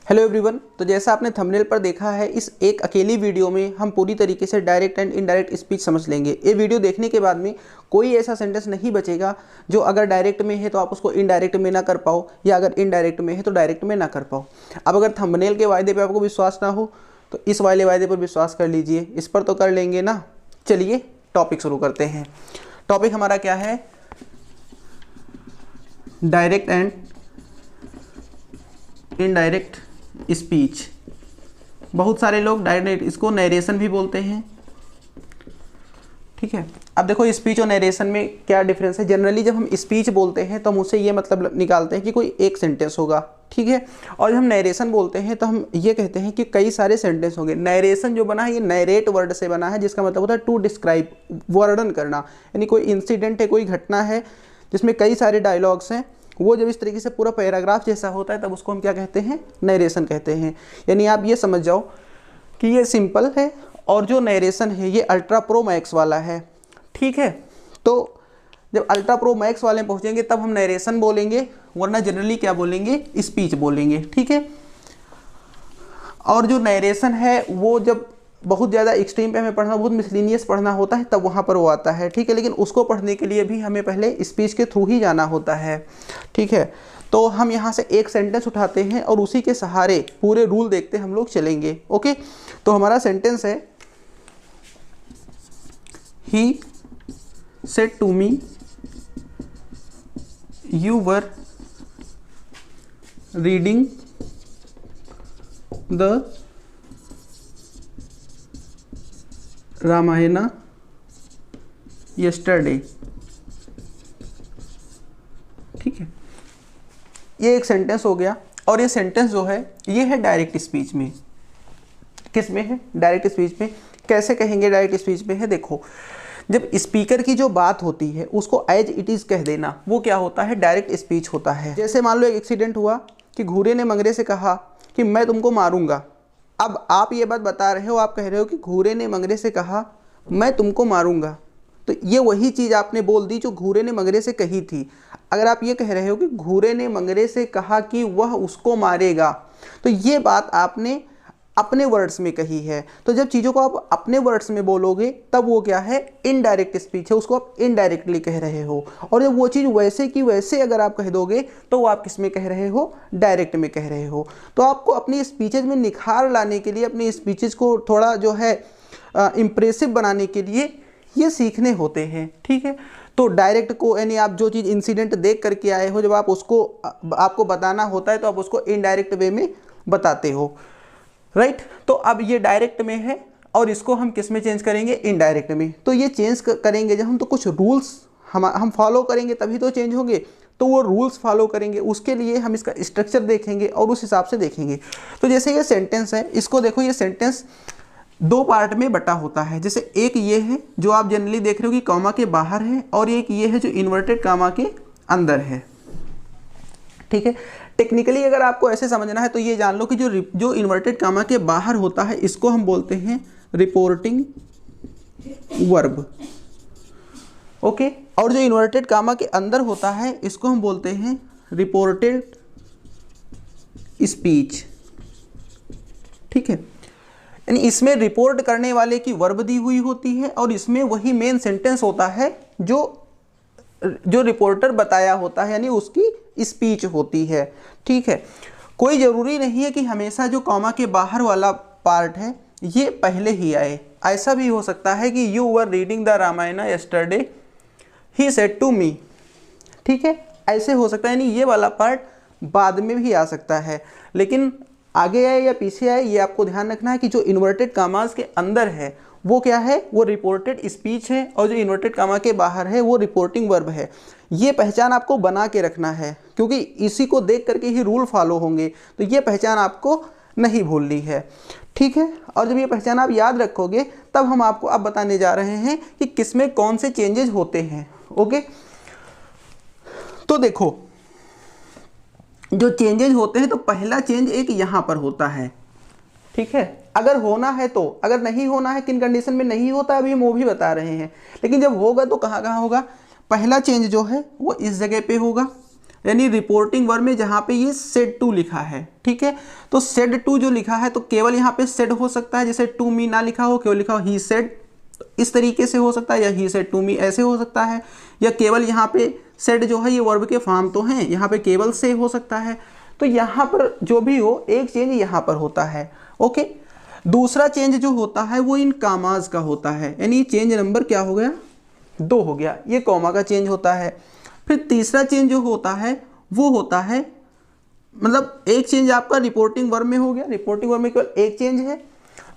Hello everyone. तो जैसा आपने थंबनेल पर देखा है, इस एक अकेली वीडियो में हम पूरी तरीके से डायरेक्ट एंड इनडायरेक्ट स्पीच समझ लेंगे। ये वीडियो देखने के बाद में कोई ऐसा सेंटेंस नहीं बचेगा जो अगर डायरेक्ट में है तो आप उसको इनडायरेक्ट में ना कर पाओ, या अगर इनडायरेक्ट में है तो डायरेक्ट में ना कर पाओ। अब अगर थंबनेल के वायदे पर आपको विश्वास ना हो तो इस वाले वायदे पर विश्वास कर लीजिए, इस पर तो कर लेंगे ना। चलिए टॉपिक शुरू करते हैं। टॉपिक हमारा क्या है? Direct and indirect speech. बहुत सारे लोग डायरेक्ट इसको नरेशन भी बोलते हैं। ठीक है, अब देखो स्पीच और नरेशन में क्या डिफरेंस है। जनरली जब हम स्पीच बोलते हैं तो हम उससे ये मतलब निकालते हैं कि कोई एक सेंटेंस होगा, ठीक है। और जब हम नरेशन बोलते हैं तो हम ये कहते हैं कि कई सारे सेंटेंस होंगे। नरेशन जो बना है ये नरेट वर्ड से बना है, जिसका मतलब होता है टू डिस्क्राइब, वर्णन करना। यानी कोई इंसिडेंट है, कोई घटना है जिसमें कई सारे डायलॉग्स हैं, वो जब इस तरीके से पूरा पैराग्राफ जैसा होता है तब उसको हम क्या कहते हैं? नरेशन कहते हैं। यानी आप ये समझ जाओ कि ये सिंपल है और जो नरेशन है ये अल्ट्रा प्रो मैक्स वाला है, ठीक है। तो जब अल्ट्रा प्रो मैक्स वाले में पहुंचेंगे तब हम नरेशन बोलेंगे, वरना जनरली क्या बोलेंगे? स्पीच बोलेंगे, ठीक है। और जो नरेशन है वो जब बहुत ज़्यादा एक्सट्रीम पे हमें पढ़ना, बहुत मिसलिनियस पढ़ना होता है तब वहाँ पर वो आता है, ठीक है। लेकिन उसको पढ़ने के लिए भी हमें पहले स्पीच के थ्रू ही जाना होता है, ठीक है। तो हम यहाँ से एक सेंटेंस उठाते हैं और उसी के सहारे पूरे रूल देखते हम लोग चलेंगे, ओके। तो हमारा सेंटेंस है, he said to me you were reading the Ramayana yesterday, ठीक है। ये एक सेंटेंस हो गया। और ये सेंटेंस जो है ये है डायरेक्ट स्पीच में। किस में है? डायरेक्ट स्पीच में। कैसे कहेंगे डायरेक्ट स्पीच में है? देखो, जब स्पीकर की जो बात होती है उसको एज इट इज़ कह देना, वो क्या होता है? डायरेक्ट स्पीच होता है। जैसे मान लो एक एक्सीडेंट हुआ कि घूरे ने मंगरे से कहा कि मैं तुमको मारूंगा। अब आप ये बात बता रहे हो, आप कह रहे हो कि घूरे ने मंगरे से कहा मैं तुमको मारूंगा, तो ये वही चीज़ आपने बोल दी जो घूरे ने मंगरे से कही थी। अगर आप ये कह रहे हो कि घूरे ने मंगरे से कहा कि वह उसको मारेगा, तो ये बात आपने अपने वर्ड्स में कही है। तो जब चीज़ों को आप अपने वर्ड्स में बोलोगे तब वो क्या है? इनडायरेक्ट स्पीच है, उसको आप इनडायरेक्टली कह रहे हो। और जब वो चीज़ वैसे की वैसे अगर आप कह दोगे तो वो आप किस में कह रहे हो? डायरेक्ट में कह रहे हो। तो आपको अपनी स्पीचेज में निखार लाने के लिए, अपनी स्पीचेज को थोड़ा जो है इम्प्रेसिव बनाने के लिए ये सीखने होते हैं, ठीक है। तो डायरेक्ट को यानी आप जो चीज़ इंसिडेंट देख करके आए हो, जब आप उसको आपको बताना होता है तो आप उसको इनडायरेक्ट वे में बताते हो, राइट। तो अब ये डायरेक्ट में है और इसको हम किस में चेंज करेंगे? इनडायरेक्ट में। तो ये चेंज करेंगे जब हम, तो कुछ रूल्स हम फॉलो करेंगे तभी तो चेंज होंगे। तो वो रूल्स फॉलो करेंगे, उसके लिए हम इसका स्ट्रक्चर देखेंगे और उस हिसाब से देखेंगे। तो जैसे ये सेंटेंस है, इसको देखो, ये सेंटेंस दो पार्ट में बटा होता है। जैसे एक ये है जो आप जनरली देख रहे हो कि कॉमा के बाहर है, और एक ये है जो इन्वर्टेड कॉमा के अंदर है, ठीक है। टेक्निकली अगर आपको ऐसे समझना है तो ये जान लो कि जो इन्वर्टेड कॉमा के बाहर होता है इसको हम बोलते हैं रिपोर्टिंग वर्ब, ओके। और जो इन्वर्टेड कॉमा के अंदर होता है इसको हम बोलते हैं रिपोर्टेड स्पीच, ठीक है। यानी इसमें रिपोर्ट करने वाले की वर्ब दी हुई होती है और इसमें वही मेन सेंटेंस होता है जो रिपोर्टर बताया होता है, यानी उसकी स्पीच होती है, ठीक है। कोई ज़रूरी नहीं है कि हमेशा जो कॉमा के बाहर वाला पार्ट है ये पहले ही आए। ऐसा भी हो सकता है कि you were reading the Ramayana yesterday he said to me, ठीक है। ऐसे हो सकता है, यानी ये वाला पार्ट बाद में भी आ सकता है, लेकिन आगे आए या पीछे आए ये आपको ध्यान रखना है कि जो इन्वर्टेड कामास के अंदर है वो क्या है? वो रिपोर्टेड स्पीच है, और जो इन्वर्टेड कामा के बाहर है वो रिपोर्टिंग वर्ब है। ये पहचान आपको बना के रखना है, क्योंकि इसी को देख करके ही रूल फॉलो होंगे। तो ये पहचान आपको नहीं भूलनी है, ठीक है। और जब ये पहचान आप याद रखोगे तब हम आपको अब बताने जा रहे हैं कि किसमें कौन से चेंजेस होते हैं, ओके। तो देखो, जो चेंजेस होते हैं तो पहला चेंज एक यहाँ पर होता है, ठीक है। अगर होना है तो, अगर नहीं होना है किन कंडीशन में नहीं होता अभी हम वो भी बता रहे हैं, लेकिन जब होगा तो कहाँ कहाँ होगा? पहला चेंज जो है वो इस जगह पे होगा, यानी रिपोर्टिंग वर्ब में जहाँ पे ये सेड टू लिखा है, ठीक है, तो सेड टू जो लिखा है तो केवल यहाँ पे सेड हो सकता है, जैसे टू मी ना लिखा हो, केवल लिखा हो ही सेड, इस तरीके से हो सकता है, या ही सेड टू मी ऐसे हो सकता है, या केवल यहाँ पे सेड जो है ये वर्ब के फॉर्म तो हैं, यहाँ पे केवल से हो सकता है। तो यहाँ पर जो भी हो एक चेंज यहाँ पर होता है। ओके, दूसरा चेंज जो होता है वो इन कामाज का होता है, यानी चेंज नंबर क्या हो गया, 2 हो गया, ये कॉमा का चेंज होता है। फिर तीसरा चेंज जो होता है वो होता है, मतलब एक चेंज आपका रिपोर्टिंग वर्ब में हो गया, रिपोर्टिंग वर्ब में केवल एक चेंज है,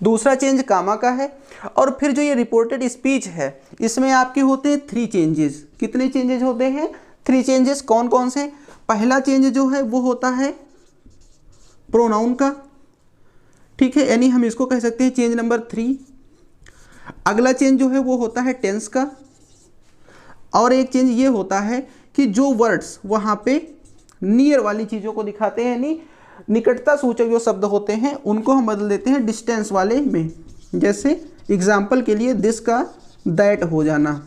दूसरा चेंज कामा का है, और फिर जो ये रिपोर्टेड स्पीच है इसमें आपके होते हैं 3 चेंजेस। कितने चेंजेस होते हैं, 3 चेंजेस। कौन कौन से, पहला चेंज जो है वो होता है प्रोनाउन का, ठीक है, यानी हम इसको कह सकते हैं चेंज नंबर 3। अगला चेंज जो है वो होता है टेंस का, और एक चेंज ये होता है कि जो वर्ड्स वहाँ पे नियर वाली चीज़ों को दिखाते हैं, यानी निकटता सूचक जो शब्द होते हैं उनको हम बदल देते हैं डिस्टेंस वाले में। जैसे एग्जाम्पल के लिए दिस का दैट हो जाना,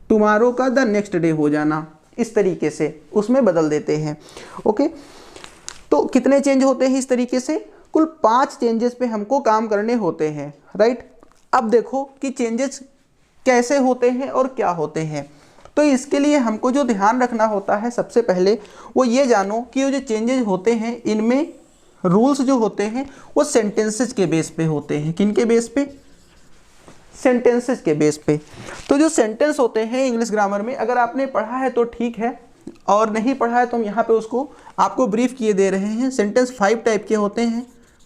टुमारो का द नेक्स्ट डे हो जाना, इस तरीके से उसमें बदल देते हैं। ओके, तो कितने चेंज होते हैं इस तरीके से, कुल 5 चेंजेस पे हमको काम करने होते हैं, राइट। अब देखो कि चेंजेस कैसे होते हैं और क्या होते हैं। तो इसके लिए हमको जो ध्यान रखना होता है सबसे पहले वो ये जानो कि ये जो चेंजेस होते हैं इनमें रूल्स जो होते हैं वो सेंटेंसेस के बेस पे होते हैं। किन के बेस पे, सेंटेंसेस के बेस पे। तो जो सेंटेंस होते हैं इंग्लिश ग्रामर में अगर आपने पढ़ा है तो ठीक है, और नहीं पढ़ा है तो हम यहाँ पे उसको आपको ब्रीफ किए दे रहे हैं। सेंटेंस 5 टाइप के होते हैं।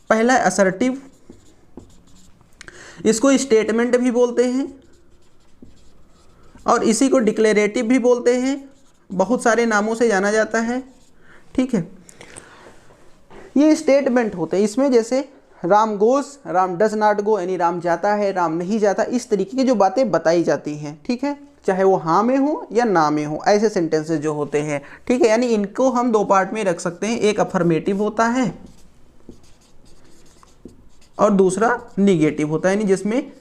पहला है असर्टिव, इसको स्टेटमेंट भी बोलते हैं और इसी को डिक्लेरेटिव भी बोलते हैं, बहुत सारे नामों से जाना जाता है, ठीक है। ये स्टेटमेंट होते हैं, इसमें जैसे राम गोस, राम डज नॉट गो, यानी राम जाता है, राम नहीं जाता, इस तरीके की जो बातें बताई जाती हैं, ठीक है, चाहे वो हाँ में हो या ना में हो, ऐसे सेंटेंसेस जो होते हैं, ठीक है। यानी इनको हम 2 पार्ट में रख सकते हैं, एक अफर्मेटिव होता है और दूसरा निगेटिव होता है, यानी जिसमें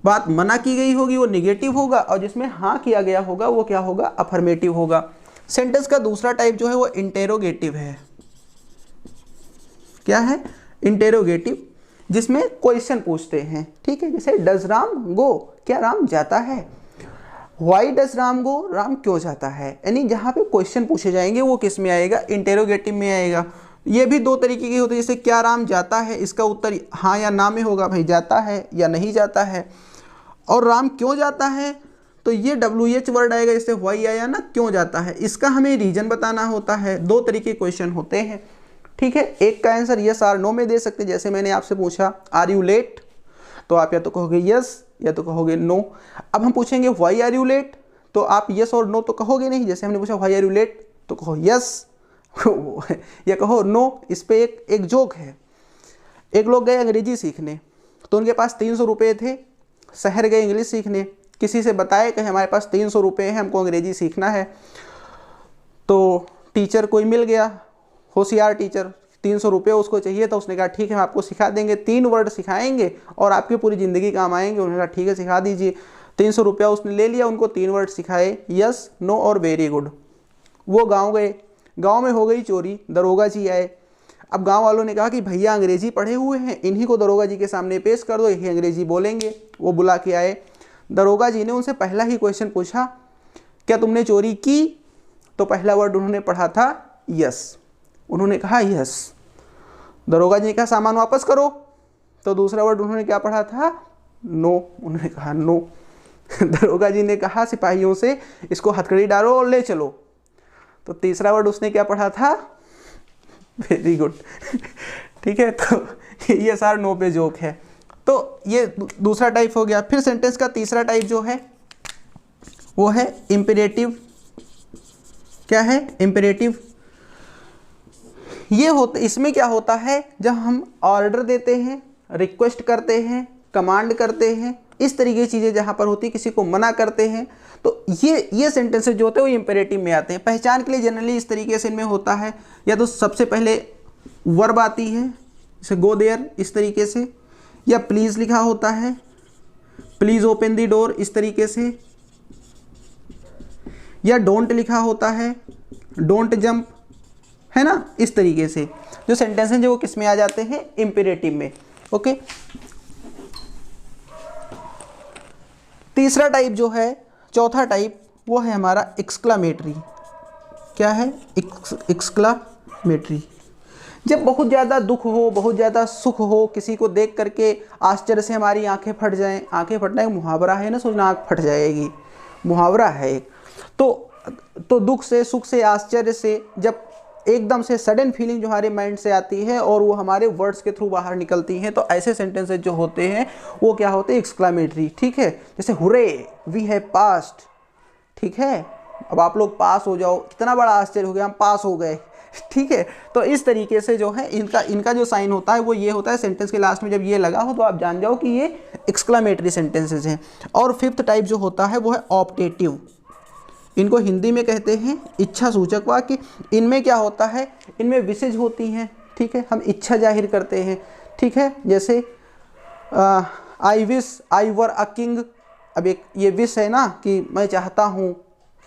बात मना की गई होगी वो निगेटिव होगा और जिसमें हाँ किया गया होगा वो क्या होगा, अफर्मेटिव होगा। सेंटेंस का दूसरा टाइप जो है वो इंटेरोगेटिव है। क्या है, इंटेरोगेटिव, जिसमें क्वेश्चन पूछते हैं, ठीक है। जैसे डज राम गो, क्या राम जाता है, वाई डज राम गो, राम क्यों जाता है, यानी जहाँ पे क्वेश्चन पूछे जाएंगे वो किस में आएगा, इंटेरोगेटिव में आएगा। ये भी 2 तरीके के होते हैं, जैसे क्या राम जाता है, इसका उत्तर हाँ या ना में होगा, भाई जाता है या नहीं जाता है। और राम क्यों जाता है, तो ये WH वर्ड आएगा, जैसे वाई आया ना, क्यों जाता है, इसका हमें रीजन बताना होता है। 2 तरीके क्वेश्चन होते हैं, ठीक है। एक का आंसर यस और नो में दे सकते, जैसे मैंने आपसे पूछा आर यू लेट, तो आप या तो कहोगे यस या तो कहोगे नो। अब हम पूछेंगे व्हाई आर यू लेट, तो आप यस और नो तो कहोगे नहीं, जैसे हमने पूछा व्हाई आर यू लेट तो कहो यस या कहो नो। इस पे एक जोक है, एक लोग गए अंग्रेजी सीखने, तो उनके पास 300 रुपये थे, शहर गए इंग्लिश सीखने, किसी से बताए कि हमारे पास 300 रुपये हैं, हमको अंग्रेजी सीखना है। तो टीचर कोई मिल गया, होशियार टीचर, 300 रुपये उसको चाहिए था, उसने कहा ठीक है हम आपको सिखा देंगे, 3 वर्ड सिखाएंगे और आपकी पूरी ज़िंदगी काम आएंगे। उन्होंने कहा ठीक है सिखा दीजिए। 300 रुपया उसने ले लिया, उनको 3 वर्ड सिखाए, यस, नो और वेरी गुड। वो गाँव गए, गाँव में हो गई चोरी, दरोगा जी आए। अब गांव वालों ने कहा कि भैया अंग्रेजी पढ़े हुए हैं, इन्हीं को दरोगा जी के सामने पेश कर दो, यही अंग्रेजी बोलेंगे। वो बुला के आए, दरोगा जी ने उनसे पहला ही क्वेश्चन पूछा, क्या तुमने चोरी की, तो पहला वर्ड उन्होंने पढ़ा था यस, उन्होंने कहा यस। दरोगा जी ने कहा सामान वापस करो, तो दूसरा वर्ड उन्होंने क्या पढ़ा था, नो, उन्होंने कहा नो। दरोगा जी ने कहा सिपाहियों से इसको हथकड़ी डालो और ले चलो, तो तीसरा वर्ड उसने क्या पढ़ा था, वेरी गुड। ठीक है, तो ये सारा नो पे जोक है। तो ये दूसरा टाइप हो गया। फिर सेंटेंस का तीसरा टाइप जो है वो है इम्पेरेटिव। क्या है, इम्पेरेटिव। ये होता, इसमें क्या होता है, जब हम ऑर्डर देते हैं, रिक्वेस्ट करते हैं, कमांड करते हैं, इस तरीके की चीज़ें जहाँ पर होती है, किसी को मना करते हैं, तो ये सेंटेंसेस जो होते हैं वो इम्पेरेटिव में आते हैं। पहचान के लिए जनरली इस तरीके से इनमें होता है, या तो सबसे पहले वर्ब आती है, जैसे गो देयर इस तरीके से, या प्लीज़ लिखा होता है, प्लीज़ ओपन द डोर इस तरीके से, या डोंट लिखा होता है, डोंट जंप, है ना। इस तरीके से जो सेंटेंस हैं जो वो किस में आ जाते हैं, इंपेरेटिव में। ओके, तीसरा टाइप जो है, चौथा टाइप, वो है हमारा एक्सक्लामेटरी। क्या है, एक्सक्लामेटरी। जब बहुत ज़्यादा दुख हो, बहुत ज़्यादा सुख हो, किसी को देख करके आश्चर्य से हमारी आंखें फट जाएं। आंखें फटना एक मुहावरा है ना, सोचना आंख फट जाएगी, मुहावरा है एक। तो दुख से, सुख से, आश्चर्य से जब एकदम से सडन फीलिंग जो हमारे माइंड से आती है और वो हमारे वर्ड्स के थ्रू बाहर निकलती हैं, तो ऐसे सेंटेंसेस जो होते हैं वो क्या होते हैं, एक्सक्लामेटरी। ठीक है, जैसे हुर्रे वी हैव पास्ड। ठीक है, अब आप लोग पास हो जाओ, कितना बड़ा आश्चर्य हो गया, हम पास हो गए। ठीक है, तो इस तरीके से जो है इनका जो साइन होता है वो ये होता है, सेंटेंस के लास्ट में जब ये लगा हो तो आप जान जाओ कि ये एक्सक्लामेटरी सेंटेंसेस हैं। और फिफ्थ टाइप जो होता है वो है ऑप्टेटिव। इनको हिंदी में कहते हैं इच्छा सूचक वाक्य। इनमें क्या होता है, इनमें विशेष होती हैं। ठीक है, हम इच्छा जाहिर करते हैं। ठीक है, जैसे I wish I were a king. अब एक ये विश है ना कि मैं चाहता हूँ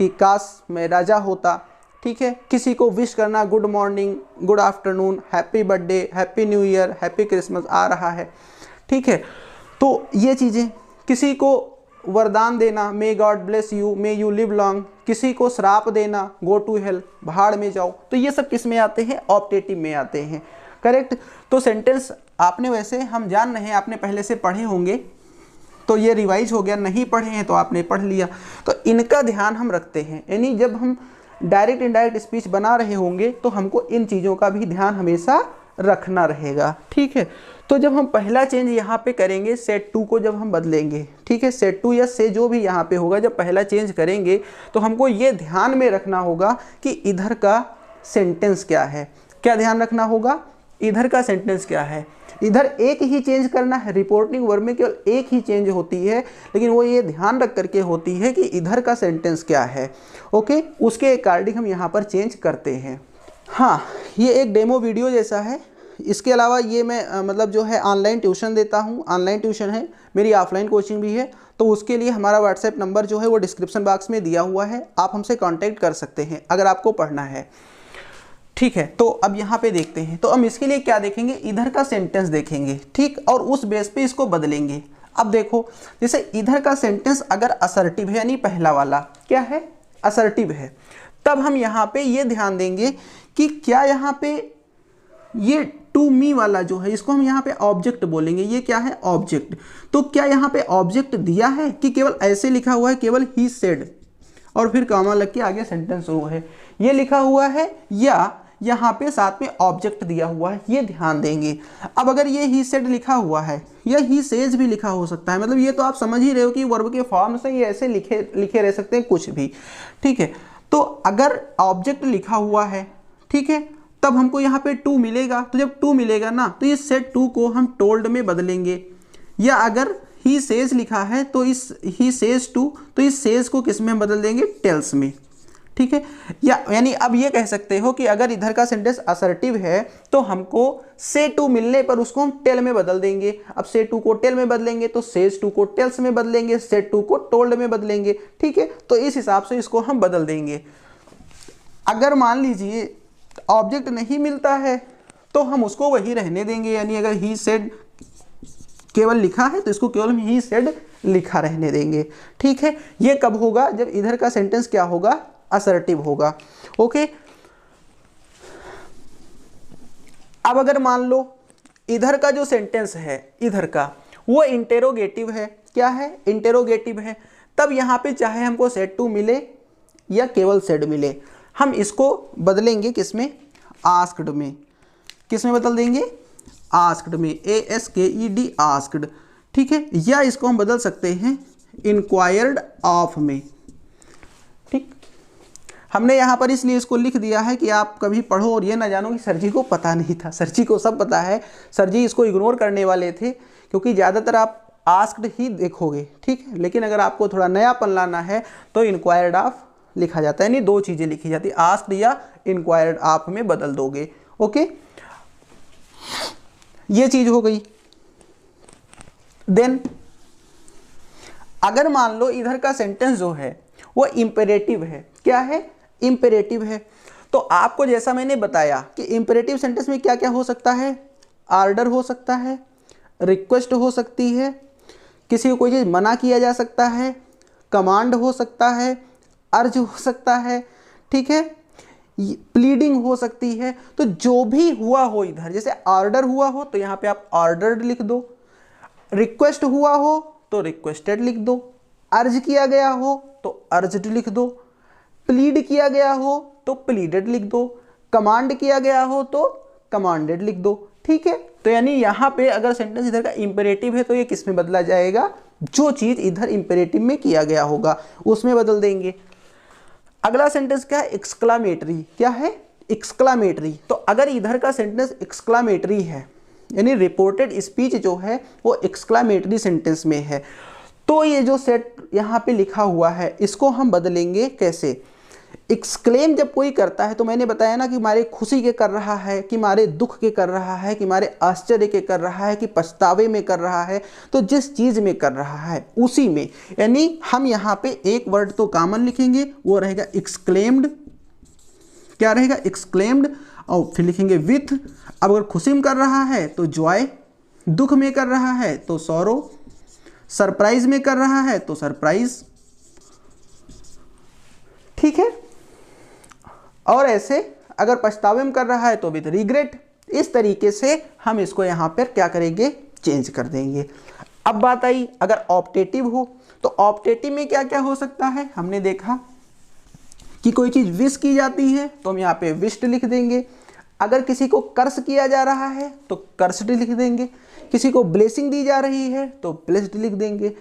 कि काश मैं राजा होता। ठीक है, किसी को विश करना, good morning, good afternoon, happy birthday, happy new year, happy Christmas आ रहा है। ठीक है, तो ये चीज़ें, किसी को वरदान देना, may God bless you, may you live long. किसी को श्राप देना, गो टू हेल, भाड़ में जाओ। तो ये सब किस में आते हैं, ऑप्टेटिव में आते हैं। करेक्ट। तो सेंटेंस आपने, वैसे हम जान रहे हैं, आपने पहले से पढ़े होंगे, तो ये रिवाइज हो गया। नहीं पढ़े हैं तो आपने पढ़ लिया। तो इनका ध्यान हम रखते हैं, यानी जब हम डायरेक्ट इनडायरेक्ट स्पीच बना रहे होंगे तो हमको इन चीज़ों का भी ध्यान हमेशा रखना रहेगा। ठीक है, तो जब हम पहला चेंज यहाँ पे करेंगे, सेट टू को जब हम बदलेंगे, ठीक है, सेट टू या से जो भी यहाँ पे होगा, जब पहला चेंज करेंगे तो हमको ये ध्यान में रखना होगा कि इधर का सेंटेंस क्या है। क्या ध्यान रखना होगा, इधर का सेंटेंस क्या है। इधर एक ही चेंज करना है, रिपोर्टिंग वर्ब में केवल एक ही चेंज होती है, लेकिन वो ये ध्यान रख करके होती है कि इधर का सेंटेंस क्या है। ओके, उसके अकॉर्डिंग हम यहाँ पर चेंज करते हैं। हाँ, ये एक डेमो वीडियो जैसा है। इसके अलावा ये मैं मतलब जो है ऑनलाइन ट्यूशन देता हूँ। ऑनलाइन ट्यूशन है, मेरी ऑफलाइन कोचिंग भी है। तो उसके लिए हमारा व्हाट्सएप नंबर जो है वो डिस्क्रिप्शन बॉक्स में दिया हुआ है, आप हमसे कांटेक्ट कर सकते हैं अगर आपको पढ़ना है। ठीक है, तो अब यहाँ पे देखते हैं। तो हम इसके लिए क्या देखेंगे, इधर का सेंटेंस देखेंगे। ठीक, और उस बेस पे इसको बदलेंगे। अब देखो, जैसे इधर का सेंटेंस अगर असर्टिव है, यानी पहला वाला क्या है, असर्टिव है, तब हम यहाँ पे ये ध्यान देंगे कि क्या यहाँ पे ये टू मी वाला जो है, इसको हम यहाँ पे ऑब्जेक्ट बोलेंगे। ये क्या है, ऑब्जेक्ट। तो क्या यहाँ पे ऑब्जेक्ट दिया है कि केवल ऐसे लिखा हुआ है, केवल ही सेड और फिर कॉमा लग के आगे सेंटेंस शुरू है, ये लिखा हुआ है, या यहाँ पे साथ में ऑब्जेक्ट दिया हुआ है, ये ध्यान देंगे। अब अगर ये ही सेड लिखा हुआ है या ही सेज भी लिखा हो सकता है, मतलब ये तो आप समझ ही रहे हो कि वर्ब के फॉर्म से ये ऐसे लिखे रह सकते हैं कुछ भी। ठीक है, तो अगर ऑब्जेक्ट लिखा हुआ है, ठीक है, तब हमको यहाँ पे टू मिलेगा। तो जब टू मिलेगा ना, तो ये सेड टू को हम टोल्ड में बदलेंगे। या अगर ही सेज लिखा है तो इस ही सेज टू, तो इस सेज को किस में बदल देंगे, टेल्स में। ठीक है, या यानी अब ये कह सकते हो कि अगर इधर का सेंटेंस असर्टिव है तो हमको से टू मिलने पर उसको हम टेल में बदल देंगे। अब से टू को टेल में बदलेंगे तो सेज टू को टेल्स में बदलेंगे, से टू को टोल्ड में बदलेंगे। ठीक है, तो इस हिसाब से इसको हम बदल देंगे। अगर मान लीजिए ऑब्जेक्ट नहीं मिलता है तो हम उसको वही रहने देंगे, यानी अगर ही सेड केवल लिखा है तो इसको केवल हम ही सेड लिखा रहने देंगे। ठीक है, ये कब होगा, जब इधर का सेंटेंस क्या होगा, असर्टिव होगा। ओके, अब अगर मान लो इधर का जो सेंटेंस है, इधर का वो इंटेरोगेटिव है। क्या है, इंटेरोगेटिव है, तब यहां पे चाहे हमको सेड टू मिले या केवल सेड मिले, हम इसको बदलेंगे किसमें, आस्क्ड में। किस में बदल देंगे, आस्क्ड में, ASKED आस्क्ड। ठीक है, या इसको हम बदल सकते हैं इंक्वायर्ड ऑफ में। ठीक, हमने यहाँ पर इसलिए इसको लिख दिया है कि आप कभी पढ़ो और ये ना जानो कि सर जी को पता नहीं था। सर जी को सब पता है, सर जी इसको इग्नोर करने वाले थे, क्योंकि ज़्यादातर आप आस्क्ड ही देखोगे। ठीक है, लेकिन अगर आपको थोड़ा नयापन लाना है तो इंक्वायर्ड ऑफ लिखा जाता है, यानी दो चीज़ें लिखी जाती है, आस्क्ड या इंक्वायर्ड ऑफ में बदल दोगे। ओके, ये चीज़ हो गई। देन अगर मान लो इधर का सेंटेंस जो है वो इंपेरेटिव है। क्या है, इंपेरेटिव है, तो आपको जैसा मैंने बताया कि इंपेरेटिव सेंटेंस में क्या क्या हो सकता है, आर्डर हो सकता है, रिक्वेस्ट हो सकती है, किसी को कोई चीज़ मना किया जा सकता है, कमांड हो सकता है, अर्ज हो सकता है, ठीक है, प्लीडिंग हो सकती है। तो जो भी हुआ हो इधर, जैसे ऑर्डर हुआ हो तो यहाँ पे आप ऑर्डर्ड लिख दो, रिक्वेस्ट हुआ हो तो रिक्वेस्टेड लिख दो, अर्ज किया गया हो तो अर्ज्ड लिख दो, प्लीड किया गया हो तो प्लीडेड लिख दो, कमांड किया गया हो तो कमांडेड लिख दो, ठीक है। तो यानी यहाँ पे अगर सेंटेंस इधर का इंपेरेटिव है तो ये किस में बदला जाएगा, जो चीज इधर इंपेरेटिव में किया गया होगा उसमें बदल देंगे। अगला सेंटेंस क्या है, एक्सक्लामेटरी। क्या है, एक्सक्लामेटरी। तो अगर इधर का सेंटेंस एक्सक्लामेटरी है यानी रिपोर्टेड स्पीच जो है वो एक्सक्लामेटरी सेंटेंस में है, तो ये जो सेट यहाँ पे लिखा हुआ है इसको हम बदलेंगे कैसे। एक्सक्लेम जब कोई करता है तो मैंने बताया ना कि मारे खुशी के कर रहा है, कि मारे दुख के कर रहा है, कि मारे आश्चर्य के कर रहा है, कि पछतावे में कर रहा है, तो जिस चीज़ में कर रहा है उसी में, यानी हम यहाँ पे एक वर्ड तो कॉमन लिखेंगे, वो रहेगा एक्सक्लेम्ड। क्या रहेगा, एक्सक्लेम्ड। और फिर लिखेंगे विथ। अब अगर खुशी में कर रहा है तो जॉय, दुख में कर रहा है तो सॉरो, सरप्राइज में कर रहा है तो सरप्राइज, ठीक है। और ऐसे अगर पछतावे में कर रहा है तो विद रिग्रेट। इस तरीके से हम इसको यहाँ पर क्या करेंगे, चेंज कर देंगे। अब बात आई अगर ऑप्टेटिव हो, तो ऑप्टेटिव में क्या क्या हो सकता है, हमने देखा कि कोई चीज़ विश की जाती है तो हम यहाँ पे विश्ड लिख देंगे। अगर किसी को कर्स किया जा रहा है तो कर्स्ड लिख देंगे। किसी को ब्लेसिंग दी जा रही है तो ब्लेस्ड लिख देंगे।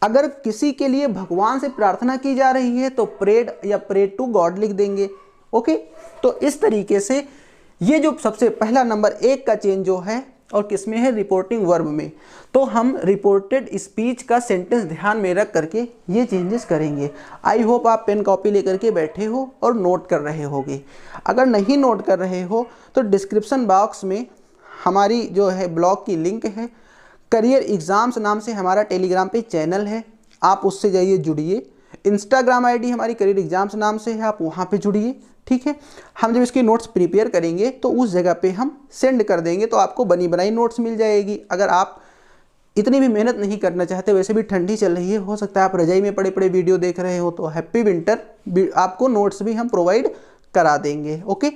अगर किसी के लिए भगवान से प्रार्थना की जा रही है तो प्रेड या प्रेड टू गॉड लिख देंगे। ओके, तो इस तरीके से ये जो सबसे पहला नंबर 1 का चेंज जो है और किसमें है, रिपोर्टिंग वर्ब में, तो हम रिपोर्टेड स्पीच का सेंटेंस ध्यान में रख करके ये चेंजेस करेंगे। आई होप आप पेन कॉपी लेकर के बैठे हो और नोट कर रहे होगे। अगर नहीं नोट कर रहे हो तो डिस्क्रिप्शन बॉक्स में हमारी जो है ब्लॉग की लिंक है, करियर एग्ज़ाम्स नाम से हमारा टेलीग्राम पे चैनल है, आप उससे जाइए जुड़िए। इंस्टाग्राम आईडी हमारी करियर एग्ज़ाम्स नाम से है, आप वहाँ पे जुड़िए, ठीक है। हम जब इसके नोट्स प्रिपेयर करेंगे तो उस जगह पे हम सेंड कर देंगे, तो आपको बनी बनाई नोट्स मिल जाएगी। अगर आप इतनी भी मेहनत नहीं करना चाहते, वैसे भी ठंडी चल रही है, हो सकता है आप रजाई में पड़े पड़े वीडियो देख रहे हो, तो हैप्पी विंटर, आपको नोट्स भी हम प्रोवाइड करा देंगे। ओके,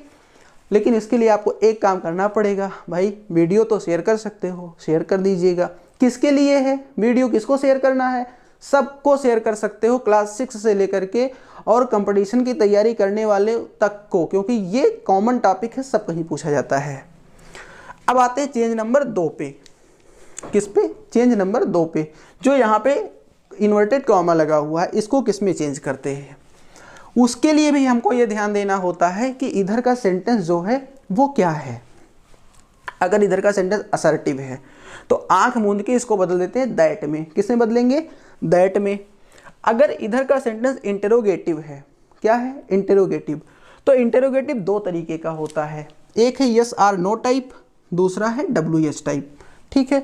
लेकिन इसके लिए आपको एक काम करना पड़ेगा भाई, वीडियो तो शेयर कर सकते हो, शेयर कर दीजिएगा। किसके लिए है वीडियो, किसको शेयर करना है, सबको शेयर कर सकते हो, क्लास 6 से लेकर के और कंपटीशन की तैयारी करने वाले तक को, क्योंकि ये कॉमन टॉपिक है, सब कहीं पूछा जाता है। अब आते हैं चेंज नंबर 2 पे। किस पे, चेंज नंबर 2 पे, जो यहाँ पे इन्वर्टेड कॉमा लगा हुआ है, इसको किस में चेंज करते हैं। उसके लिए भी हमको ये ध्यान देना होता है कि इधर का सेंटेंस जो है वो क्या है। अगर इधर का सेंटेंस असर्टिव है तो आंख मूंद के इसको बदल देते हैं दैट में। किस में बदलेंगे, दैट में। अगर इधर का सेंटेंस इंटेरोगेटिव है, क्या है, इंटेरोगेटिव, तो इंटेरोगेटिव 2 तरीके का होता है, एक है यस आर नो टाइप, दूसरा है WS टाइप, ठीक है।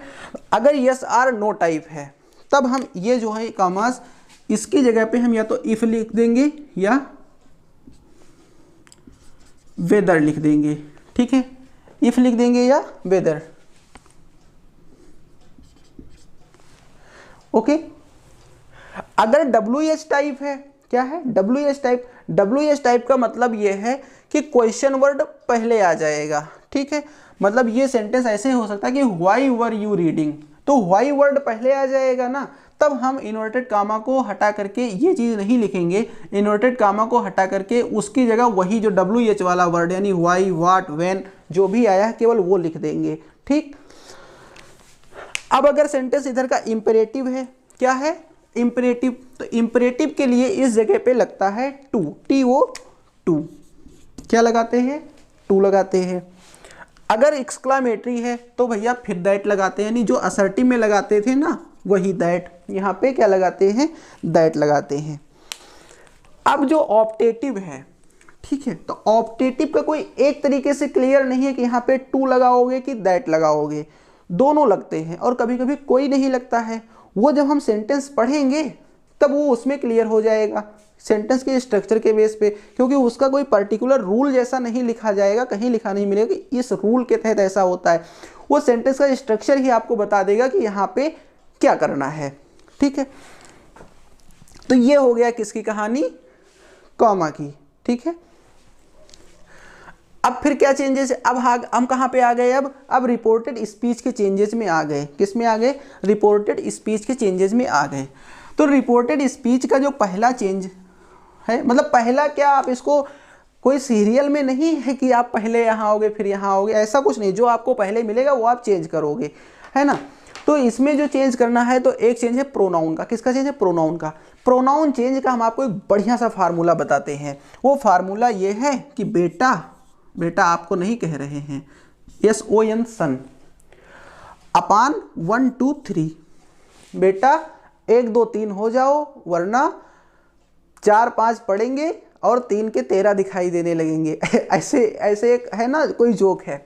अगर यस आर नो टाइप है तब हम ये जो है कॉमास, इसकी जगह पे हम या तो इफ लिख देंगे या वेदर लिख देंगे, ठीक है, इफ लिख देंगे या वेदर। ओके, अगर WH टाइप है, क्या है, WH टाइप, WH टाइप का मतलब ये है कि क्वेश्चन वर्ड पहले आ जाएगा, ठीक है। मतलब ये सेंटेंस ऐसे हो सकता है कि व्हाई वर यू रीडिंग, तो व्हाई वर्ड पहले आ जाएगा ना, तब हम इन्वर्टेड कामा को हटा करके ये चीज़ नहीं लिखेंगे। इन्वर्टेड कामा को हटा करके उसकी जगह वही जो WH वाला वर्ड यानी व्हाई, व्हाट, व्हेन जो भी आया है केवल वो लिख देंगे, ठीक। अब अगर सेंटेंस इधर का इंपेरेटिव है, क्या है, इंपेरेटिव, तो इंपेरेटिव के लिए इस जगह पे लगता है टू, TO2, क्या लगाते हैं, टू लगाते हैं। अगर एक्सक्लामेटरी है तो भैया फिर दैट लगाते हैं, यानी जो असर्टिव में लगाते थे ना वही दैट, यहाँ पे क्या लगाते हैं, दैट लगाते हैं। अब जो ऑप्टेटिव है, ठीक है, तो ऑप्टेटिव का कोई एक तरीके से क्लियर नहीं है कि यहाँ पे टू लगाओगे कि दैट लगाओगे, दोनों लगते हैं और कभी कभी कोई नहीं लगता है। वो जब हम सेंटेंस पढ़ेंगे तब वो उसमें क्लियर हो जाएगा सेंटेंस के स्ट्रक्चर के बेस पे, क्योंकि उसका कोई पर्टिकुलर रूल जैसा नहीं लिखा जाएगा, कहीं लिखा नहीं मिलेगा कि इस रूल के तहत ऐसा होता है। वो सेंटेंस का स्ट्रक्चर ही आपको बता देगा कि यहाँ पे क्या करना है। ठीक है, तो ये हो गया किसकी कहानी, कॉमा की। ठीक है, अब फिर क्या चेंजेस, अब हम कहाँ पे आ गए, अब रिपोर्टेड स्पीच के चेंजेस में आ गए। किस में आ गए, रिपोर्टेड स्पीच के चेंजेस में आ गए। तो रिपोर्टेड स्पीच का जो पहला चेंज है, मतलब पहला क्या, आप इसको कोई सीरियल में नहीं है कि आप पहले यहाँ आओगे फिर यहाँ आओगे, ऐसा कुछ नहीं, जो आपको पहले मिलेगा वो आप चेंज करोगे, है ना। तो इसमें जो चेंज करना है, तो एक चेंज है प्रोनाउन का। किसका चेंज है, प्रोनाउन का। प्रोनाउन चेंज का हम आपको एक बढ़िया सा फार्मूला बताते हैं। वो फार्मूला ये है कि बेटा, बेटा आपको नहीं कह रहे हैं, SON सन, अपान 1 2 3, बेटा 1 2 3 हो जाओ, वरना 4 5 पढ़ेंगे और 3 के 13 दिखाई देने लगेंगे। ऐसे ऐसे एक है ना कोई जोक है।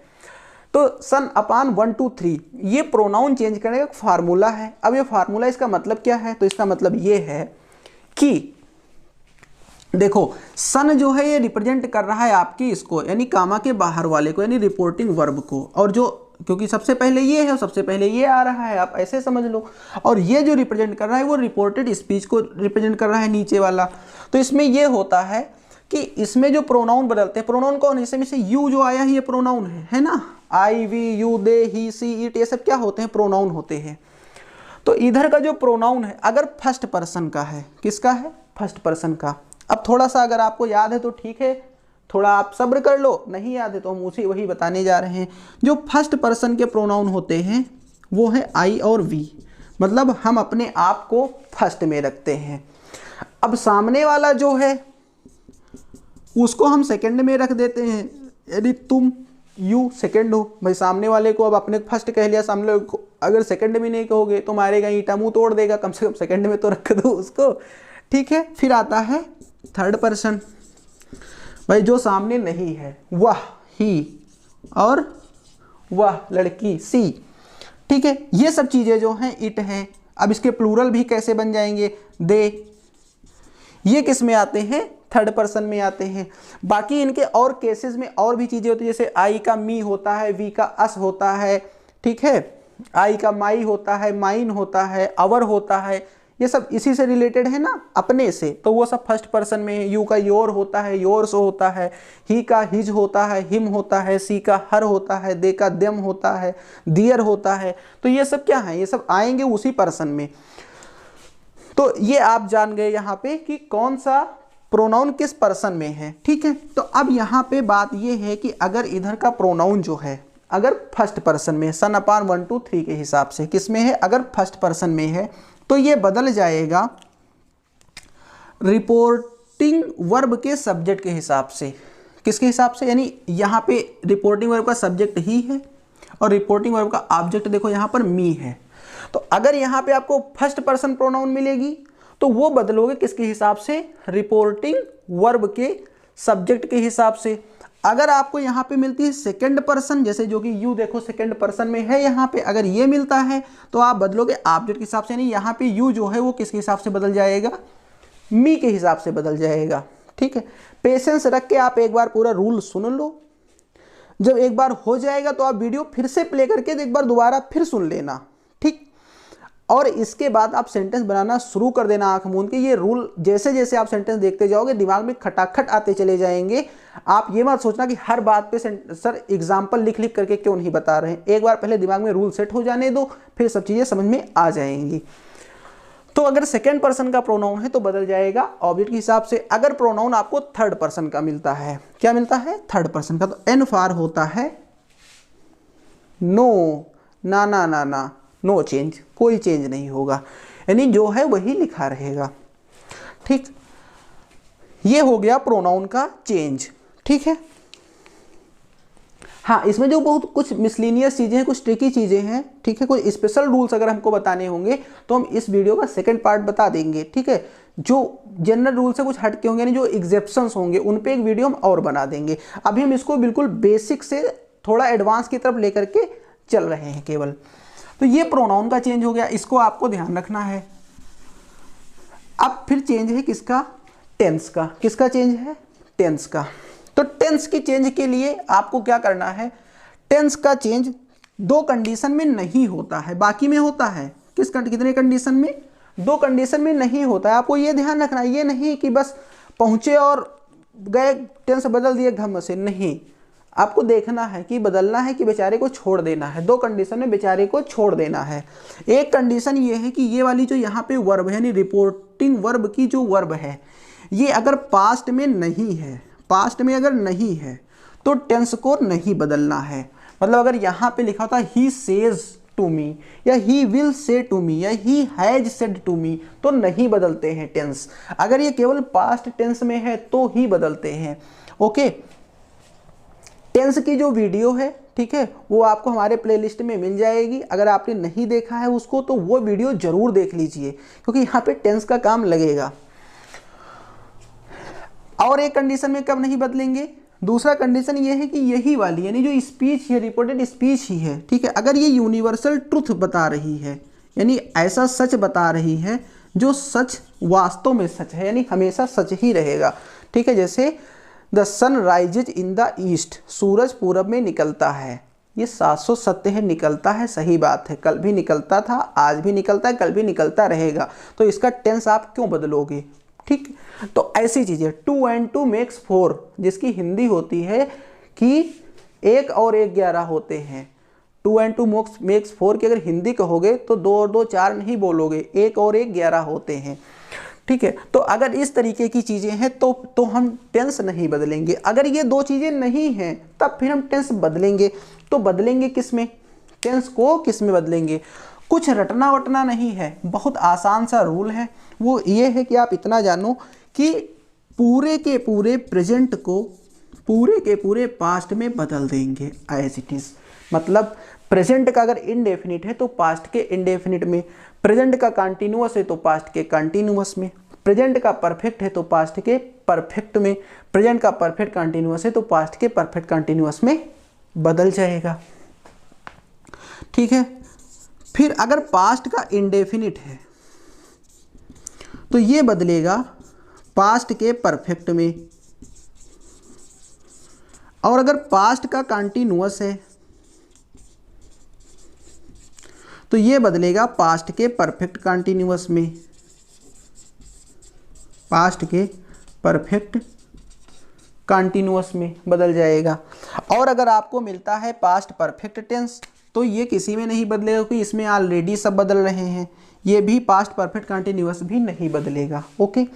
तो सन अपान 1 2 3 ये प्रोनाउन चेंज करने का एक फार्मूला है। अब ये फार्मूला, इसका मतलब क्या है, तो इसका मतलब ये है कि देखो सन जो है ये रिप्रेजेंट कर रहा है आपकी इसको, यानी कामा के बाहर वाले को, यानी रिपोर्टिंग वर्ब को, और जो क्योंकि सबसे पहले ये है और सबसे पहले ये आ रहा है, आप ऐसे समझ लो। और ये जो रिप्रेजेंट कर रहा है वो रिपोर्टेड स्पीच को रिप्रेजेंट कर रहा है, नीचे वाला। तो इसमें ये होता है कि इसमें जो प्रोनाउन बदलते हैं, प्रोनाउन कौन है, इसमें से यू जो आया है ये प्रोनाउन है ना, I we you they he she it, ये सब क्या होते हैं, प्रोनाउन होते हैं। तो इधर का जो प्रोनाउन है अगर फर्स्ट पर्सन का है, किसका है, फर्स्ट पर्सन का। अब थोड़ा सा अगर आपको याद है तो ठीक है, थोड़ा आप सब्र कर लो, नहीं याद है तो हम उसी वही बताने जा रहे हैं। जो फर्स्ट पर्सन के प्रोनाउन होते हैं वो है आई और वी, मतलब हम अपने आप को फर्स्ट में रखते हैं। अब सामने वाला जो है उसको हम सेकंड में रख देते हैं, यदि तुम यू सेकंड हो, भाई सामने वाले को अब अपने फर्स्ट कह लिया, सामने वाले को अगर सेकंड में नहीं कहोगे तो मारेगा ईंटा, मुंह तोड़ देगा, कम से कम सेकंड में तो रख दो उसको। ठीक है, फिर आता है थर्ड पर्सन, भाई जो सामने नहीं है, वह ही और वह लड़की सी। ठीक है, ये सब चीजें जो हैं इट है। अब इसके प्लूरल भी कैसे बन जाएंगे, दे, ये किस में आते हैं, थर्ड पर्सन में आते हैं। बाकी इनके और केसेस में और भी चीजें होती है, जैसे आई का मी होता है, वी का अस होता है, ठीक है, आई का माई होता है, माइन होता है, अवर होता है, ये सब इसी से रिलेटेड है ना, अपने से, तो वो सब फर्स्ट पर्सन में है। यू का योर होता है, योर्स होता है, ही का हिज होता है, हिम होता है, सी का हर होता है, दे का देम होता है, दियर होता है। तो ये सब क्या है, ये सब आएंगे उसी पर्सन में। तो ये आप जान गए यहाँ पे कि कौन सा प्रोनाउन किस पर्सन में है। ठीक है, तो अब यहाँ पे बात ये है कि अगर इधर का प्रोनाउन जो है अगर फर्स्ट पर्सन में, सन अपान 1 2 3 के हिसाब से किस में है, अगर फर्स्ट पर्सन में है तो ये बदल जाएगा रिपोर्टिंग वर्ब के सब्जेक्ट के हिसाब से। किसके हिसाब से, यानी यहाँ पे रिपोर्टिंग वर्ब का सब्जेक्ट ही है और रिपोर्टिंग वर्ब का ऑब्जेक्ट देखो यहाँ पर मी है। तो अगर यहाँ पे आपको फर्स्ट पर्सन प्रोनाउन मिलेगी तो वो बदलोगे किसके हिसाब से, रिपोर्टिंग वर्ब के सब्जेक्ट के हिसाब से। अगर आपको यहाँ पे मिलती है सेकंड पर्सन, जैसे जो कि यू देखो सेकंड पर्सन में है यहाँ पे, अगर ये मिलता है तो आप बदलोगे ऑब्जेक्ट के हिसाब से, यानी यहाँ पे यू जो है वो किसके हिसाब से बदल जाएगा, मी के हिसाब से बदल जाएगा। ठीक है, पेशेंस रख के आप एक बार पूरा रूल सुन लो, जब एक बार हो जाएगा तो आप वीडियो फिर से प्ले करके एक बार दोबारा फिर सुन लेना। ठीक, और इसके बाद आप सेंटेंस बनाना शुरू कर देना आंख मूंद के। ये रूल जैसे जैसे आप सेंटेंस देखते जाओगे दिमाग में खटाखट आते चले जाएंगे। आप ये मत सोचना कि हर बात पे सर एग्जाम्पल लिख लिख करके क्यों नहीं बता रहे हैं, एक बार पहले दिमाग में रूल सेट हो जाने दो, फिर सब चीज़ें समझ में आ जाएंगी। तो अगर सेकेंड पर्सन का प्रोनाउन है तो बदल जाएगा ऑब्जेक्ट के हिसाब से। अगर प्रोनाउन आपको थर्ड पर्सन का मिलता है, क्या मिलता है, थर्ड पर्सन का, तो एन फॉर होता है नो, ना ना ना ना, नो चेंज, कोई चेंज नहीं होगा, यानी जो है वही लिखा रहेगा। ठीक, ये हो गया प्रोनाउन का चेंज। ठीक है, हाँ इसमें जो बहुत कुछ मिसलिनियस चीजें हैं, कुछ ट्रिकी चीजें हैं, ठीक है, कुछ स्पेशल रूल्स अगर हमको बताने होंगे तो हम इस वीडियो का सेकंड पार्ट बता देंगे। ठीक है, जो जनरल रूल से कुछ हटके होंगे, यानी जो एग्जेप्शंस होंगे उन पे एक वीडियो हम और बना देंगे। अभी हम इसको बिल्कुल बेसिक से थोड़ा एडवांस की तरफ लेकर के चल रहे हैं केवल। तो ये प्रोनाउन का चेंज हो गया, इसको आपको ध्यान रखना है। अब फिर चेंज है किसका, टेंस का। किसका चेंज है, टेंस का। तो टेंस की चेंज के लिए आपको क्या करना है, टेंस का चेंज दो कंडीशन में नहीं होता है, बाकी में होता है। कितने कंडीशन में, दो कंडीशन में नहीं होता है। आपको ये ध्यान रखना है, ये नहीं कि बस पहुंचे और गए टेंस बदल दिए घम से, नहीं। आपको देखना है कि बदलना है कि बेचारे को छोड़ देना है। दो कंडीशन में बेचारे को छोड़ देना है। एक कंडीशन ये है कि ये वाली जो यहाँ पे वर्ब है, यानी रिपोर्टिंग वर्ब की जो वर्ब है, ये अगर पास्ट में नहीं है, पास्ट में अगर नहीं है तो टेंस को नहीं बदलना है। मतलब अगर यहाँ पे लिखा होता ही सेज टू मी, या he will say to me, या he has said to me, तो नहीं बदलते हैं टेंस। अगर ये केवल पास्ट टेंस में है तो ही बदलते हैं। ओके, टेंस की जो वीडियो है, ठीक है, वो आपको हमारे प्लेलिस्ट में मिल जाएगी। अगर आपने नहीं देखा है उसको तो वो वीडियो जरूर देख लीजिए, क्योंकि यहाँ पे टेंस का काम लगेगा। और एक कंडीशन में कब नहीं बदलेंगे, दूसरा कंडीशन ये है कि यही वाली, यानी जो स्पीच है, रिपोर्टेड स्पीच ही है, ठीक है, अगर ये यूनिवर्सल ट्रुथ बता रही है, यानी ऐसा सच बता रही है जो सच वास्तव में सच है, यानी हमेशा सच ही रहेगा, ठीक है। जैसे the sun rises in the east, सूरज पूरब में निकलता है, ये 700 सत्य है, निकलता है, सही बात है, कल भी निकलता था, आज भी निकलता है, कल भी निकलता रहेगा, तो इसका टेंस आप क्यों बदलोगे, ठीक। तो ऐसी चीजें 2 and 2 makes 4, जिसकी हिंदी होती है कि 1 और 1 11 होते हैं। 2 and 2 makes 4 की अगर हिंदी कहोगे तो 2 और 2 4 नहीं बोलोगे, 1 और 1 11 होते हैं, ठीक है। तो अगर इस तरीके की चीजें हैं तो हम टेंस नहीं बदलेंगे। अगर ये दो चीजें नहीं हैं तब फिर हम टेंस बदलेंगे। तो बदलेंगे किस में, टेंस को किस में बदलेंगे, कुछ रटना वटना नहीं है, बहुत आसान सा रूल है। वो ये है कि आप इतना जानो कि पूरे के पूरे प्रेजेंट को पूरे के पूरे पास्ट में बदल देंगे एज इट इज। मतलब प्रेजेंट का अगर इनडेफिनिट है तो पास्ट के इनडेफिनिट में, प्रेजेंट का कंटिन्यूअस है तो पास्ट के कंटिन्यूअस में, प्रेजेंट का परफेक्ट है तो पास्ट के परफेक्ट में, प्रेजेंट का परफेक्ट कंटिन्यूअस है तो पास्ट के परफेक्ट कंटिन्यूअस में बदल जाएगा, ठीक है। फिर अगर पास्ट का इंडेफिनिट है तो ये बदलेगा पास्ट के परफेक्ट में, और अगर पास्ट का कंटिन्यूअस है तो ये बदलेगा पास्ट के परफेक्ट कंटिन्यूअस में, पास्ट के परफेक्ट कंटिन्यूअस में बदल जाएगा। और अगर आपको मिलता है पास्ट परफेक्ट टेंस तो ये किसी में नहीं बदलेगा, क्योंकि इसमें ऑलरेडी सब बदल रहे हैं। ये भी पास्ट परफेक्ट कंटिन्यूअस भी नहीं बदलेगा। ओके,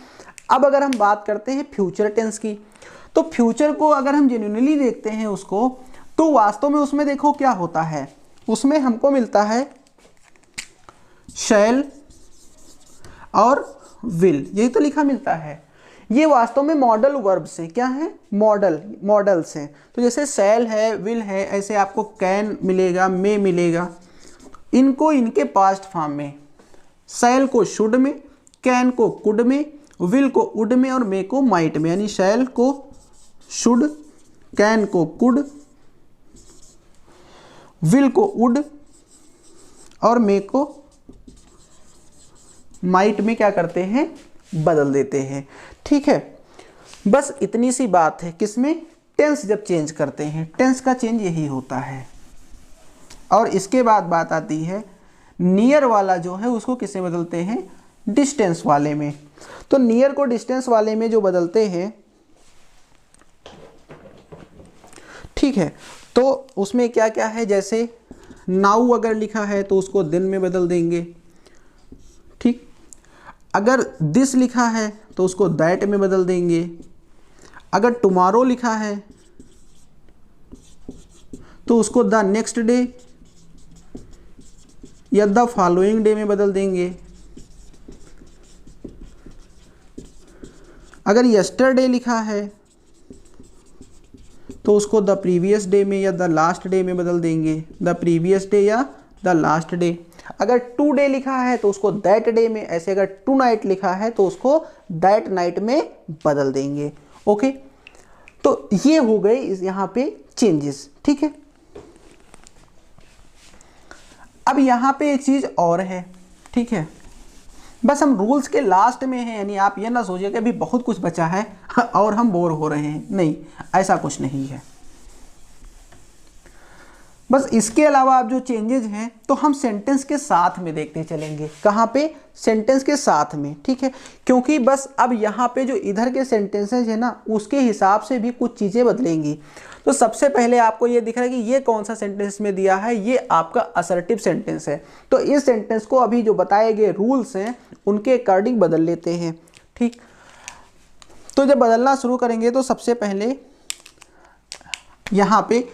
अब अगर हम बात करते हैं फ्यूचर टेंस की, तो फ्यूचर को अगर हम जेन्युइनली देखते हैं उसको, तो वास्तव में उसमें देखो क्या होता है, उसमें हमको मिलता है शैल और विल, यही तो लिखा मिलता है। ये वास्तव में मॉडल वर्ब से क्या है, मॉडल्स हैं। तो जैसे शैल है, विल है, ऐसे आपको कैन मिलेगा, मे मिलेगा। इनको इनके पास्ट फॉर्म में, शैल को शुड में, कैन को कुड में, विल को वुड में और मे को माइट में, यानी शैल को शुड, कैन को कुड, विल को वुड और मे को माइट में क्या करते हैं, बदल देते हैं, ठीक है। बस इतनी सी बात है किसमें, टेंस जब चेंज करते हैं, टेंस का चेंज यही होता है। और इसके बाद बात आती है नियर वाला जो है उसको किससे बदलते हैं, डिस्टेंस वाले में। तो नियर को डिस्टेंस वाले में जो बदलते हैं, ठीक है, तो उसमें क्या क्या है, जैसे नाउ अगर लिखा है तो उसको दिन में बदल देंगे, ठीक। अगर दिस लिखा है तो उसको दैट में बदल देंगे। अगर टुमारो लिखा है तो उसको द नेक्स्ट डे या द फॉलोइंग डे में बदल देंगे। अगर यस्टरडे लिखा है तो उसको द प्रीवियस डे में या द लास्ट डे में बदल देंगे, द प्रीवियस डे या द लास्ट डे। अगर टू डे लिखा है तो उसको दैट डे में, ऐसे अगर टू नाइट लिखा है तो उसको दैट नाइट में बदल देंगे। ओके, तो ये हो गए यहाँ पे चेंजेस, ठीक है। अब यहाँ पे एक चीज और है, ठीक है, बस हम रूल्स के लास्ट में हैं, यानी आप ये ना सोचिए कि अभी बहुत कुछ बचा है और हम बोर हो रहे हैं, नहीं, ऐसा कुछ नहीं है। बस इसके अलावा आप जो चेंजेज हैं तो हम सेंटेंस के साथ में देखते चलेंगे। कहाँ पे? सेंटेंस के साथ में, ठीक है, क्योंकि बस अब यहाँ पे जो इधर के सेंटेंसेज है ना उसके हिसाब से भी कुछ चीज़ें बदलेंगी। तो सबसे पहले आपको ये दिख रहा है कि ये कौन सा सेंटेंस में दिया है, ये आपका असर्टिव सेंटेंस है। तो इस सेंटेंस को अभी जो बताए गए रूल्स हैं उनके अकॉर्डिंग बदल लेते हैं, ठीक। तो जब बदलना शुरू करेंगे तो सबसे पहले यहाँ पे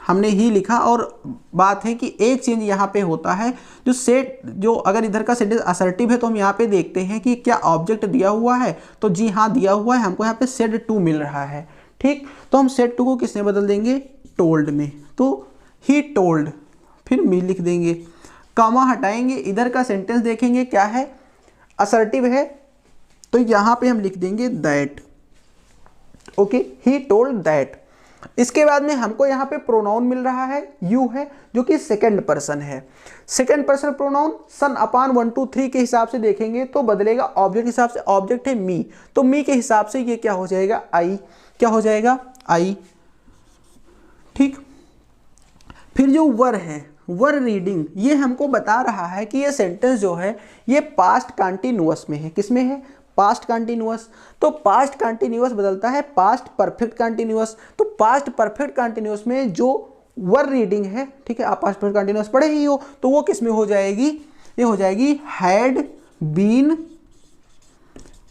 हमने ही लिखा, और बात है कि एक चेंज यहाँ पे होता है जो सेट, जो अगर इधर का सेंटेंस असर्टिव है तो हम यहाँ पे देखते हैं कि क्या ऑब्जेक्ट दिया हुआ है, तो जी हाँ दिया हुआ है, हमको यहाँ पे सेड टू मिल रहा है, ठीक। तो हम सेड टू को किसमें बदल देंगे? टोल्ड में। तो ही टोल्ड, फिर मी लिख देंगे, कॉमा हटाएंगे, इधर का सेंटेंस देखेंगे क्या है, असर्टिव है, तो यहाँ पे हम लिख देंगे that, okay, he told that. इसके बाद में हमको यहाँ पे प्रोनाउन मिल रहा है, यू है, जो कि सेकंड पर्सन है। सेकंड पर्सन प्रोनाउन सन अपान 1 2 3 के हिसाब से देखेंगे तो बदलेगा ऑब्जेक्ट के हिसाब से। ऑब्जेक्ट है मी, तो मी के हिसाब से ये क्या हो जाएगा? आई। क्या हो जाएगा? आई, ठीक। फिर जो वर है, वर रीडिंग, ये हमको बता रहा है कि ये सेंटेंस जो है ये पास्ट कंटिन्यूअस में है। किसमें है? Past continuous. तो पास्ट कंटिन्यूअस बदलता है पास्ट परफेक्ट कंटिन्यूअस। तो पास्ट परफेक्ट कंटिन्यूअस में जो वर रीडिंग है, ठीक है, आप पास्ट परफेक्ट कंटिन्यूअस पढ़े ही हो, तो वो किस में हो जाएगी? ये हो जाएगी हैड बीन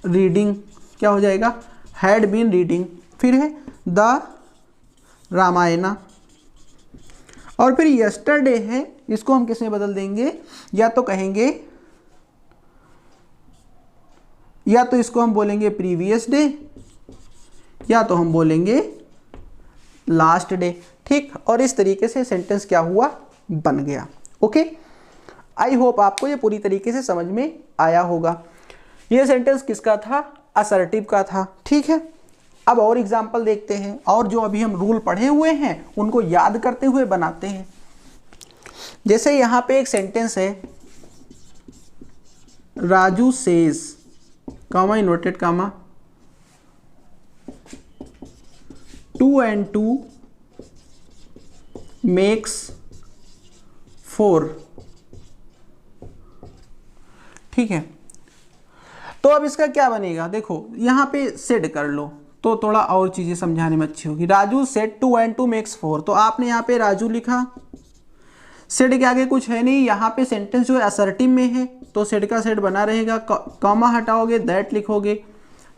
रीडिंग। क्या हो जाएगा? Had been reading. फिर है द रामायणा, और फिर यस्टरडे है, इसको हम किस में बदल देंगे? या तो कहेंगे, या तो इसको हम बोलेंगे प्रीवियस डे, या तो हम बोलेंगे लास्ट डे, ठीक। और इस तरीके से सेंटेंस क्या हुआ? बन गया। ओके, आई होप आपको ये पूरी तरीके से समझ में आया होगा। ये सेंटेंस किसका था? असर्टिव का था, ठीक है। अब और एग्जाम्पल देखते हैं, और जो अभी हम रूल पढ़े हुए हैं उनको याद करते हुए बनाते हैं। जैसे यहाँ पे एक सेंटेंस है, Raju says, comma inverted comma, 2 and 2 makes 4, ठीक है। तो अब इसका क्या बनेगा? देखो यहाँ पे सेड कर लो तो थोड़ा और चीजें समझाने में अच्छी होगी। राजू सेड 2 and 2 makes 4, तो आपने यहाँ पे राजू लिखा, सेड के आगे कुछ है नहीं, यहाँ पे सेंटेंस जो है असर्टिव में है तो सेड का सेड बना रहेगा, कॉमा हटाओगे दैट लिखोगे,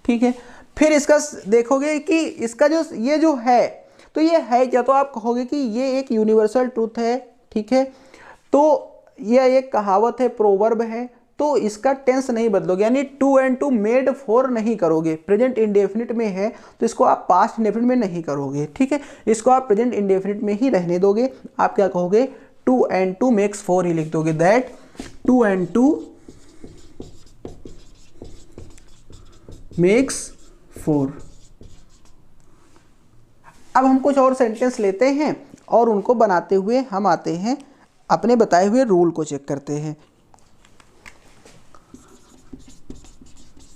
ठीक है। फिर इसका देखोगे कि इसका जो ये जो है, तो ये है क्या? तो आप कहोगे कि ये एक यूनिवर्सल ट्रूथ है, ठीक है। तो यह एक कहावत है, प्रोवर्ब है, तो इसका टेंस नहीं बदलोगे, यानी 2 and 2 मेड 4 नहीं करोगे। प्रेजेंट इंडेफिनिट में है तो इसको आप पास्ट इंडेफिनिट में नहीं करोगे, ठीक है। इसको आप प्रेजेंट इंडेफिनिट में ही रहने दोगे। आप क्या कहोगे? 2 and 2 makes 4 ही लिख दोगे, दैट 2 and 2 makes 4। अब हम कुछ और सेंटेंस लेते हैं और उनको बनाते हुए हम आते हैं, अपने बताए हुए रूल को चेक करते हैं।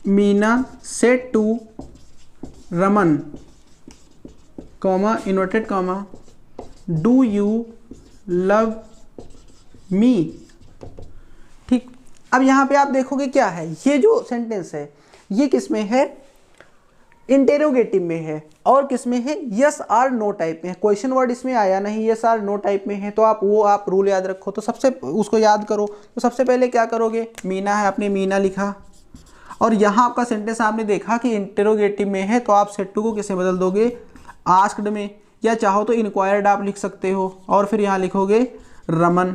Meena said to Raman, comma inverted comma, do you love me, ठीक। अब यहाँ पे आप देखोगे क्या है, ये जो सेंटेंस है ये किस में है? इंटेरोगेटिव में है, और किस में है? यस आर नो टाइप में। क्वेश्चन वर्ड इसमें आया नहीं, यस आर नो टाइप में है, तो आप रूल याद रखो। तो सबसे उसको याद करो। तो सबसे पहले क्या करोगे? मीना है, आपने मीना लिखा, और यहाँ आपका सेंटेंस आपने देखा कि इंटेरोगेटिव में है, तो आप सेड टू को किससे बदल दोगे? आस्क्ड में, या चाहो तो इंक्वायर्ड आप लिख सकते हो, और फिर यहाँ लिखोगे रमन।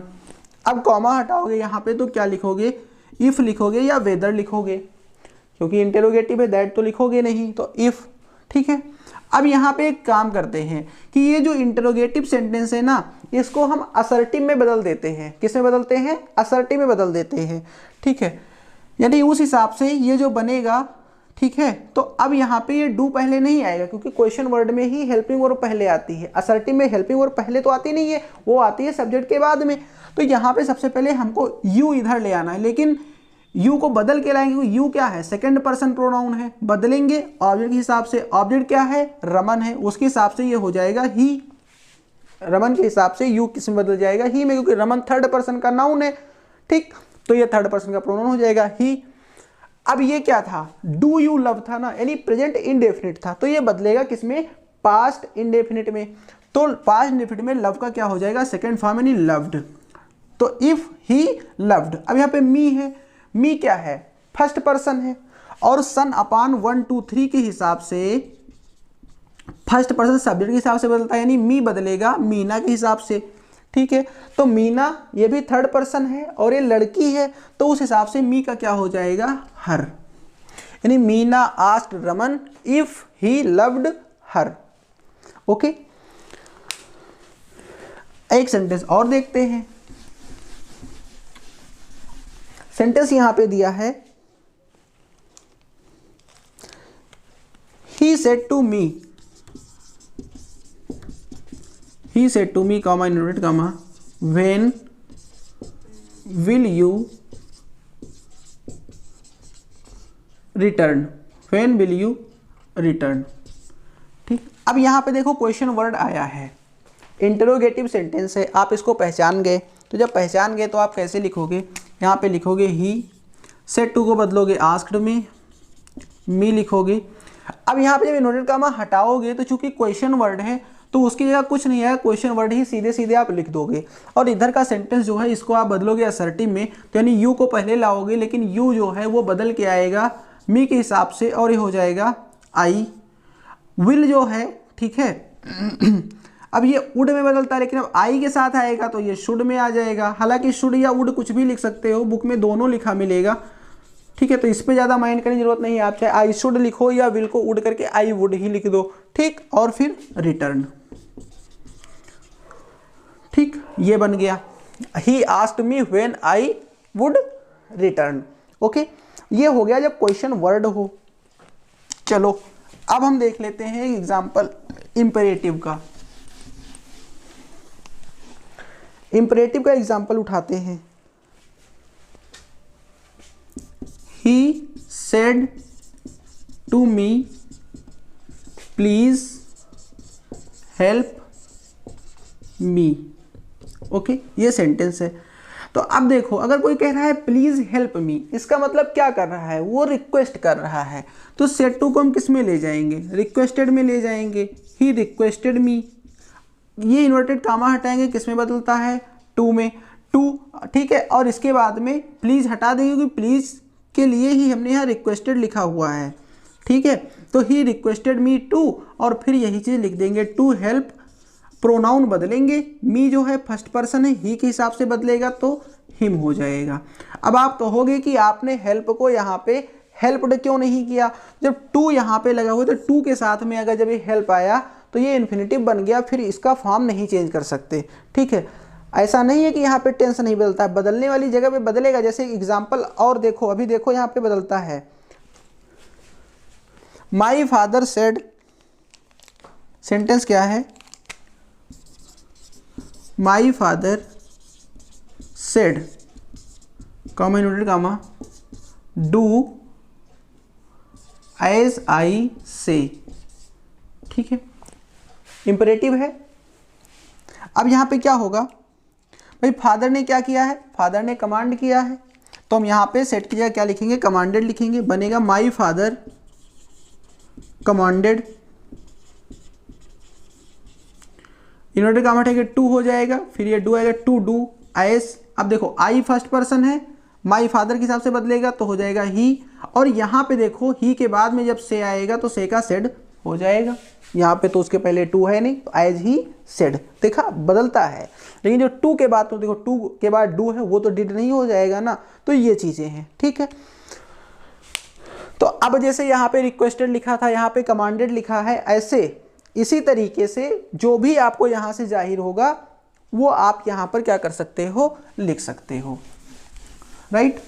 अब कॉमा हटाओगे यहाँ पे तो क्या लिखोगे? इफ लिखोगे या वेदर लिखोगे, क्योंकि इंटेरोगेटिव है, दैट तो लिखोगे नहीं, तो इफ, ठीक है। अब यहाँ पे एक काम करते हैं कि ये जो इंटेरोगेटिव सेंटेंस है ना, इसको हम असर्टिव में बदल देते हैं। किस में बदलते हैं? असर्टिव में बदल देते हैं, ठीक है। यानी उस हिसाब से ये जो बनेगा, ठीक है। तो अब यहाँ पे ये डू पहले नहीं आएगा, क्योंकि क्वेश्चन वर्ड में ही हेल्पिंग वर्ब पहले आती है। असर्टिव में हेल्पिंग वर्ब पहले तो आती नहीं है, वो आती है सब्जेक्ट के बाद में। तो यहाँ पे सबसे पहले हमको यू इधर ले आना है, लेकिन यू को बदल के लाएंगे, यू क्या है, सेकंड पर्सन प्रोनाउन है, बदलेंगे ऑब्जेक्ट के हिसाब से। ऑब्जेक्ट क्या है, रमन है, उसके हिसाब से ये हो जाएगा ही। रमन के हिसाब से यू किस में बदल जाएगा, ही में, क्योंकि रमन थर्ड पर्सन का नाउन है, ठीक, तो ये थर्ड पर्सन का प्रोनाउन हो जाएगा ही। अब ये क्या था, डू यू लव था ना, यानी प्रेजेंट इंडेफिनिट था, तो ये बदलेगा किसमें, पास्ट इंडेफिनिट में। तो पास्ट इंडेफिनिट में लव का क्या हो जाएगा, सेकंड फॉर्म यानी लव्ड। तो इफ ही लव्ड, अब यहाँ पे मी है, मी क्या है, फर्स्ट पर्सन है, और सन अपान 1 2 3 के हिसाब से फर्स्ट पर्सन सब्जेक्ट के हिसाब से बदलता है, यानी मी बदलेगा मीना के हिसाब से, ठीक है। तो मीना ये भी थर्ड पर्सन है और ये लड़की है, तो उस हिसाब से मी का क्या हो जाएगा, हर, यानी Meena asked Raman if he loved her. Okay, एक सेंटेंस और देखते हैं। सेंटेंस यहां पे दिया है, he said to me, comma inverted comma, when will you return, ठीक। अब यहां पे देखो क्वेश्चन वर्ड आया है, इंटरोगेटिव सेंटेंस है, आप इसको पहचान गए। तो जब पहचान गए तो आप कैसे लिखोगे, यहाँ पे लिखोगे ही, सेड टू को बदलोगे आस्क्ड में, मी लिखोगे। अब यहाँ पे जब इन्वर्टेड कॉमा हटाओगे तो चूंकि क्वेश्चन वर्ड है तो उसकी जगह कुछ नहीं है, क्वेश्चन वर्ड ही सीधे सीधे आप लिख दोगे। और इधर का सेंटेंस जो है इसको आप बदलोगे असर्टिव में, तो यानी यू को पहले लाओगे, लेकिन यू जो है वो बदल के आएगा मी के हिसाब से, और ये हो जाएगा आई। विल जो है, ठीक है, अब ये उड में बदलता है, लेकिन अब आई के साथ आएगा तो ये शुड में आ जाएगा। हालांकि शुड या उड कुछ भी लिख सकते हो, बुक में दोनों लिखा मिलेगा, ठीक है, तो इस पे ज़्यादा माइंड करने की जरूरत नहीं है। आप चाहे आई शुड लिखो या विल को उड करके आई वुड ही लिख दो, ठीक, और फिर रिटर्न, ठीक, ये बन गया, he asked me when I would return. Okay, ये हो गया जब क्वेश्चन वर्ड हो। चलो अब हम देख लेते हैं एग्जाम्पल इंपेरेटिव का। इंपेरेटिव का एग्जाम्पल उठाते हैं। He said to me, please help me। Okay, ये सेंटेंस है। तो अब देखो, अगर कोई कह रहा है प्लीज हेल्प मी, इसका मतलब क्या कर रहा है, वो रिक्वेस्ट कर रहा है। तो सेड टू को हम किस में ले जाएंगे, रिक्वेस्टेड में ले जाएंगे। ही रिक्वेस्टेड मी, ये इन्वर्टेड कामा हटाएंगे, किस में बदलता है, टू में, टू, ठीक है। और इसके बाद में प्लीज हटा देंगे, क्योंकि प्लीज के लिए ही हमने यहाँ रिक्वेस्टेड लिखा हुआ है, ठीक है। तो ही रिक्वेस्टेड मी टू, और फिर यही चीज लिख देंगे टू हेल्प। प्रोनाउन बदलेंगे, मी जो है फर्स्ट पर्सन है, ही के हिसाब से बदलेगा तो हिम हो जाएगा। अब आप कहोगे कि आपने हेल्प को यहाँ पे हेल्प्ड क्यों नहीं किया, जब टू यहाँ पे लगा हुआ तो टू के साथ में अगर जब ये हेल्प आया तो ये इन्फिनिटिव बन गया, फिर इसका फॉर्म नहीं चेंज कर सकते, ठीक है। ऐसा नहीं है कि यहाँ पे टेंस नहीं बदलता है, बदलने वाली जगह पे बदलेगा। जैसे एग्जाम्पल और देखो, अभी देखो यहाँ पे बदलता है, माई फादर सेड, सेंटेंस क्या है, my father said, comma inverted comma, do as I say, ठीक है, इंपेरेटिव है। अब यहाँ पे क्या होगा भाई, फादर ने क्या किया है, फादर ने कमांड किया है, तो हम यहाँ पे सेट की जगह क्या लिखेंगे, कमांडेड लिखेंगे, बनेगा my father commanded, inverted comma हटेगा टू हो जाएगा, फिर ये डू आएगा, टू डू एज। अब देखो आई फर्स्ट पर्सन है, माई फादर के हिसाब से बदलेगा तो हो जाएगा ही, और यहाँ पे देखो ही के बाद में जब से आएगा तो से का सेड हो जाएगा। यहाँ पे तो उसके पहले टू है नहीं, तो एज ही सेड, देखा बदलता है। लेकिन जो टू के बाद, तो देखो टू के बाद डू है, वो तो डिड नहीं हो जाएगा ना, तो ये चीजें हैं, ठीक है। तो अब जैसे यहाँ पे रिक्वेस्टेड लिखा था, यहाँ पे कमांडेड लिखा है, ऐसे इसी तरीके से जो भी आपको यहाँ से जाहिर होगा वो आप यहाँ पर क्या कर सकते हो, लिख सकते हो, राइट।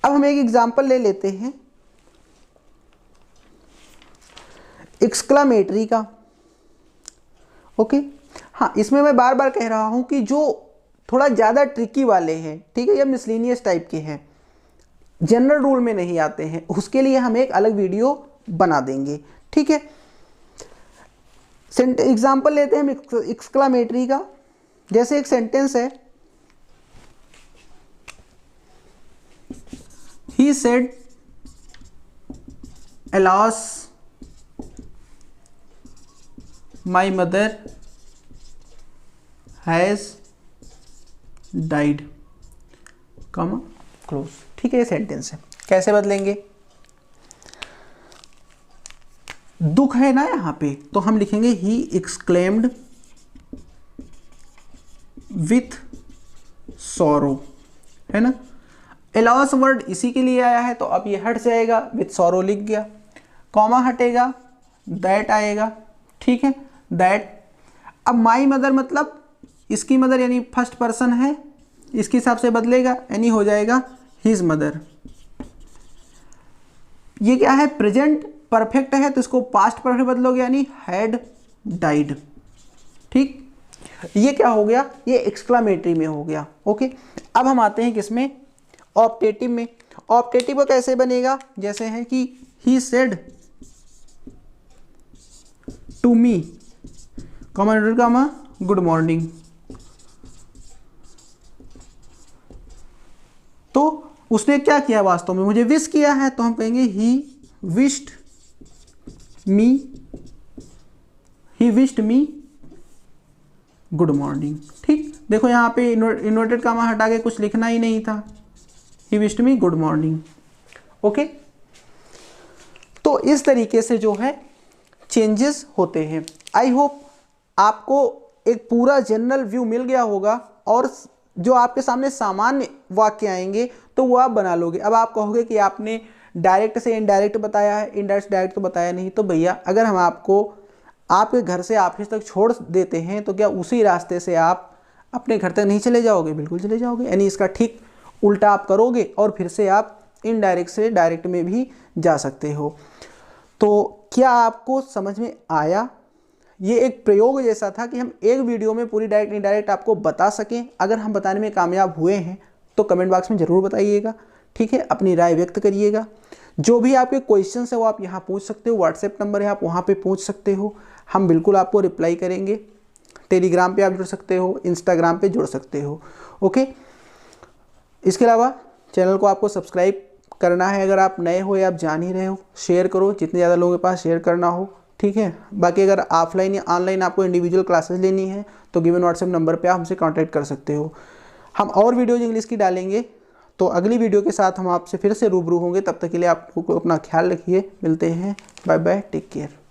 अब हम एक एग्जांपल ले लेते हैं एक्सक्लामेटरी का। ओके, हाँ, इसमें मैं बार बार कह रहा हूँ कि जो थोड़ा ज़्यादा ट्रिकी वाले हैं, ठीक है, या मिसलिनियस टाइप के हैं, जनरल रूल में नहीं आते हैं, उसके लिए हम एक अलग वीडियो बना देंगे, ठीक है। एग्जाम्पल लेते हैं हम एक्सक्लामेटरी का। जैसे एक सेंटेंस है, he said alas my mother has died, comma close, ठीक है, ये सेंटेंस है। कैसे बदलेंगे? दुख है ना यहाँ पे, तो हम लिखेंगे ही एक्सक्लेम्ड विथ सॉरो, है ना। एलॉस वर्ड इसी के लिए आया है, तो अब ये हट जाएगा, विथ सॉरो लिख गया, कॉमा हटेगा, दैट आएगा, ठीक है, दैट। अब माई मदर मतलब इसकी मदर यानी फर्स्ट पर्सन है, इसके हिसाब से बदलेगा, यानी हो जाएगा हिज मदर। ये क्या है? प्रेजेंट परफेक्ट है, तो इसको पास्ट परफेक्ट बदलोगे, यानी हैड डाइड, ठीक। ये क्या हो गया? ये एक्सक्लामेटरी में हो गया, ओके। अब हम आते हैं किसमें? ऑप्टेटिव में। ऑप्टेटिव को कैसे बनेगा? जैसे है कि he said to me, comma good morning, तो उसने क्या किया? वास्तव में मुझे विश किया है, तो हम कहेंगे he wished me good morning, ठीक। देखो यहाँ पे इन्वर्टेड कामा हटा के कुछ लिखना ही नहीं था, he wished me good morning, okay. तो इस तरीके से जो है चेंजेस होते हैं। आई होप आपको एक पूरा जनरल व्यू मिल गया होगा, और जो आपके सामने सामान्य वाक्य आएंगे तो वो आप बना लोगे। अब आप कहोगे कि आपने डायरेक्ट से इनडायरेक्ट बताया है, इनडायरेक्ट डायरेक्ट तो बताया नहीं। तो भैया, अगर हम आपको आपके घर से ऑफिस तक छोड़ देते हैं, तो क्या उसी रास्ते से आप अपने घर तक नहीं चले जाओगे? बिल्कुल चले जाओगे। यानी इसका ठीक उल्टा आप करोगे, और फिर से आप इनडायरेक्ट से डायरेक्ट में भी जा सकते हो। तो क्या आपको समझ में आया? ये एक प्रयोग जैसा था कि हम एक वीडियो में पूरी डायरेक्ट इनडायरेक्ट आपको बता सकें। अगर हम बताने में कामयाब हुए हैं तो कमेंट बॉक्स में ज़रूर बताइएगा, ठीक है। अपनी राय व्यक्त करिएगा। जो भी आपके क्वेश्चंस है वो आप यहाँ पूछ सकते हो, व्हाट्सएप नंबर है, आप वहाँ पे पूछ सकते हो, हम बिल्कुल आपको रिप्लाई करेंगे। टेलीग्राम पे आप जुड़ सकते हो, इंस्टाग्राम पे जुड़ सकते हो, ओके। इसके अलावा चैनल को आपको सब्सक्राइब करना है, अगर आप नए हो या आप जान ही रहे हो, शेयर करो जितने ज़्यादा लोगों के पास शेयर करना हो, ठीक है। बाकी अगर ऑफलाइन या ऑनलाइन आपको इंडिविजुअल क्लासेस लेनी है तो गिवन व्हाट्सएप नंबर पे आप हमसे कांटेक्ट कर सकते हो। हम और वीडियोज इंग्लिश की डालेंगे, तो अगली वीडियो के साथ हम आपसे फिर से रूबरू होंगे। तब तक के लिए आप अपना ख्याल रखिए। मिलते हैं, बाय बाय, टेक केयर।